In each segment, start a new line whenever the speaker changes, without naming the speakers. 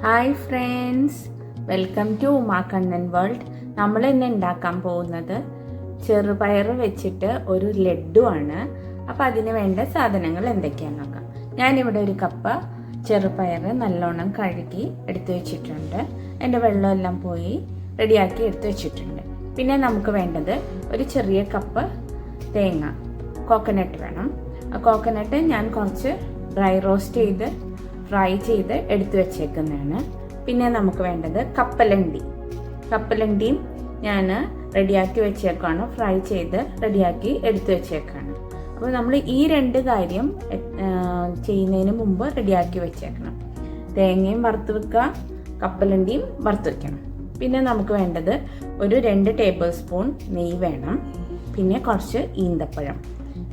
Hi friends, welcome to Uma Kannan world. നമ്മൾ ഇന്ന് ഉണ്ടാക്കാൻ പോകുന്നത് ചെറുപയർ വെച്ചിട്ട് ഒരു ലഡു ആണ്. അപ്പം അതിന് വേണ്ട സാധനങ്ങൾ എന്തൊക്കെയാണെന്ന് നോക്കാം. ഞാനിവിടെ ഒരു കപ്പ് ചെറുപയർ നല്ലോണം കഴുകി എടുത്തു വെച്ചിട്ടുണ്ട്. എൻ്റെ വെള്ളമെല്ലാം പോയി റെഡിയാക്കി എടുത്തു വെച്ചിട്ടുണ്ട്. പിന്നെ നമുക്ക് വേണ്ടത് ഒരു ചെറിയ കപ്പ് തേങ്ങ, കോക്കനട്ട് വേണം. ആ കോക്കനട്ട് ഞാൻ കുറച്ച് ഡ്രൈ റോസ്റ്റ് ചെയ്ത് ഫ്രൈ ചെയ്ത് എടുത്തു വെച്ചേക്കുന്നതാണ്. പിന്നെ നമുക്ക് വേണ്ടത് കപ്പലണ്ടിയും ഞാൻ റെഡിയാക്കി വെച്ചേക്കാണ്, ഫ്രൈ ചെയ്ത് റെഡിയാക്കി എടുത്തു വെച്ചേക്കാണ്. അപ്പോൾ നമ്മൾ ഈ രണ്ട് കാര്യം ചെയ്യുന്നതിന് മുമ്പ് റെഡിയാക്കി വെച്ചേക്കണം. തേങ്ങയും വറുത്ത് വെക്കുക, കപ്പലണ്ടിയും വറുത്ത് വെക്കണം. പിന്നെ നമുക്ക് വേണ്ടത് ഒരു 2 ടേബിൾ സ്പൂൺ നെയ്യ് വേണം. പിന്നെ കുറച്ച് ഈന്തപ്പഴം,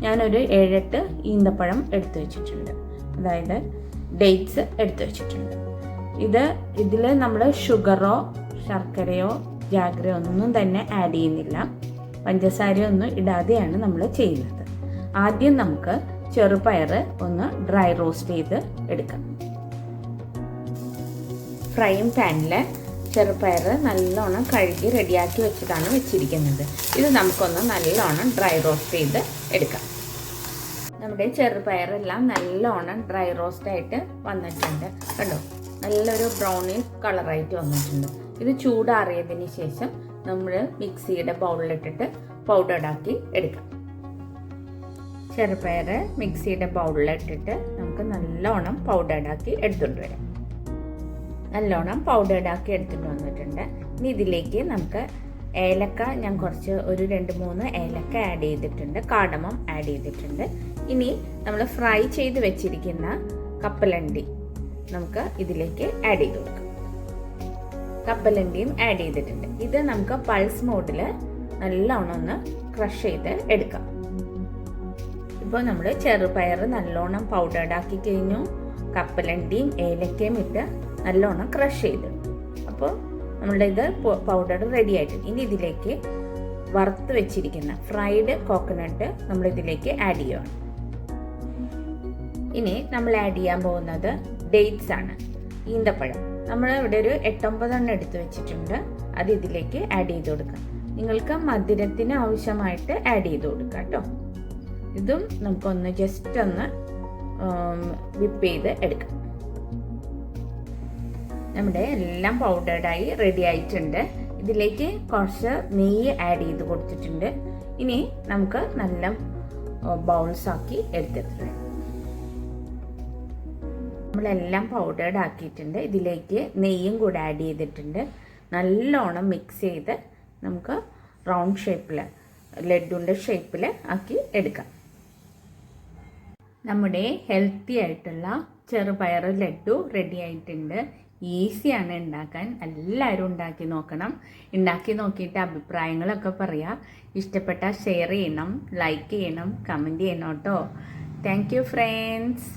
ഞാനൊരു 7-8 ഈന്തപ്പഴം എടുത്തു വെച്ചിട്ടുണ്ട്, അതായത് ഡേറ്റ്സ് എടുത്തു വെച്ചിട്ടുണ്ട്. ഇതിൽ നമ്മൾ ഷുഗറോ ശർക്കരയോ ജാഗ്രയോ ഒന്നും തന്നെ ആഡ് ചെയ്യുന്നില്ല, പഞ്ചസാരയൊന്നും ഇടാതെയാണ് നമ്മൾ ചെയ്യുന്നത്. ആദ്യം നമുക്ക് ചെറുപയർ ഒന്ന് ഡ്രൈ റോസ്റ്റ് ചെയ്ത് എടുക്കാം. ഫ്രൈയിങ് പാനിൽ ചെറുപയർ നല്ലോണം കഴുകി റെഡിയാക്കി വെച്ചിട്ടാണ് വെച്ചിരിക്കുന്നത്. ഇത് നമുക്കൊന്ന് നല്ലോണം ഡ്രൈ റോസ്റ്റ് ചെയ്ത് എടുക്കാം. നമ്മുടെ ചെറുപയറെല്ലാം നല്ലോണം ഡ്രൈ റോസ്റ്റ് ആയിട്ട് വന്നിട്ടുണ്ട്. കണ്ടോ, നല്ലൊരു ബ്രൗണിഷ് കളറായിട്ട് വന്നിട്ടുണ്ട്. ഇത് ചൂടാറിയതിന് ശേഷം നമ്മൾ മിക്സിയുടെ ബൗളിലിട്ടിട്ട് പൗഡറാക്കി എടുക്കാം. ചെറുപയർ മിക്സിയുടെ ബൗളിലിട്ടിട്ട് നമുക്ക് നല്ലോണം പൗഡറാക്കി എടുത്തുകൊണ്ട് വരാം. നല്ലോണം പൗഡറാക്കി എടുത്തുകൊണ്ട് വന്നിട്ടുണ്ട്. ഇനി ഇതിലേക്ക് നമുക്ക് ഏലക്ക, ഞാൻ കുറച്ച് ഒരു 2-3 ഏലക്ക ആഡ് ചെയ്തിട്ടുണ്ട്, കാടമം ആഡ് ചെയ്തിട്ടുണ്ട്. ഇനി നമ്മൾ ഫ്രൈ ചെയ്ത് വെച്ചിരിക്കുന്ന കപ്പലണ്ടി നമുക്ക് ഇതിലേക്ക് ആഡ് ചെയ്ത് കൊടുക്കാം. കപ്പലണ്ടിയും ആഡ് ചെയ്തിട്ടുണ്ട്. ഇത് നമുക്ക് പൾസ് മോഡിൽ നല്ലോണം ഒന്ന് ക്രഷ് ചെയ്ത് എടുക്കാം. ഇപ്പോൾ നമ്മൾ ചെറുപയർ നല്ലോണം പൗഡർഡാക്കി കഴിഞ്ഞു, കപ്പലണ്ടിയും ഏലക്കയും ഇട്ട് നല്ലോണം ക്രഷ് ചെയ്തെടുത്തു. അപ്പോൾ നമ്മളുടെ ഇത് പൗഡർ റെഡി ആയിട്ട് ഇനി ഇതിലേക്ക് വറുത്ത് വെച്ചിരിക്കുന്ന ഫ്രൈഡ് കോക്കനട്ട് നമ്മൾ ഇതിലേക്ക് ആഡ് ചെയ്യുകയാണ്. ഇനി നമ്മൾ ആഡ് ചെയ്യാൻ പോകുന്നത് ഡേറ്റ്സ് ആണ്, ഈന്തപ്പഴം. നമ്മൾ ഇവിടെ ഒരു 8-9 എടുത്ത് വെച്ചിട്ടുണ്ട്. അത് ഇതിലേക്ക് ആഡ് ചെയ്ത് കൊടുക്കാം. നിങ്ങൾക്ക് മധുരത്തിന് ആവശ്യമായിട്ട് ആഡ് ചെയ്ത് കൊടുക്കാം കേട്ടോ. ഇതും നമുക്കൊന്ന് ജസ്റ്റ് ഒന്ന് വിപ്പ് ചെയ്ത് എടുക്കാം. നമ്മുടെ എല്ലാം പൗഡേർഡായി റെഡി ആയിട്ടുണ്ട്. ഇതിലേക്ക് കുറച്ച് നെയ്യ് ആഡ് ചെയ്ത് കൊടുത്തിട്ടുണ്ട്. ഇനി നമുക്ക് നല്ല ബൗൾസ് ആക്കി എടുത്തിട്ടുണ്ട്. നമ്മളെല്ലാം പൗഡേർഡ് ആക്കിയിട്ടുണ്ട്. ഇതിലേക്ക് നെയ്യും കൂടെ ആഡ് ചെയ്തിട്ടുണ്ട്. നല്ലോണം മിക്സ് ചെയ്ത് നമുക്ക് റൗണ്ട് ഷേപ്പിൽ, ലഡുവിൻ്റെ ഷേപ്പിൽ ആക്കി എടുക്കാം. നമ്മുടെ ഹെൽത്തി ആയിട്ടുള്ള ചെറുപയർ ലഡു റെഡി ആയിട്ടുണ്ട്. ഈസിയാണ് ഉണ്ടാക്കാൻ. എല്ലാവരും ഉണ്ടാക്കി നോക്കണം. ഉണ്ടാക്കി നോക്കിയിട്ട് അഭിപ്രായങ്ങളൊക്കെ പറയാം. ഇഷ്ടപ്പെട്ടാൽ ഷെയർ ചെയ്യണം, ലൈക്ക് ചെയ്യണം, കമൻറ്റ് ചെയ്യണം കേട്ടോ. Thank you friends.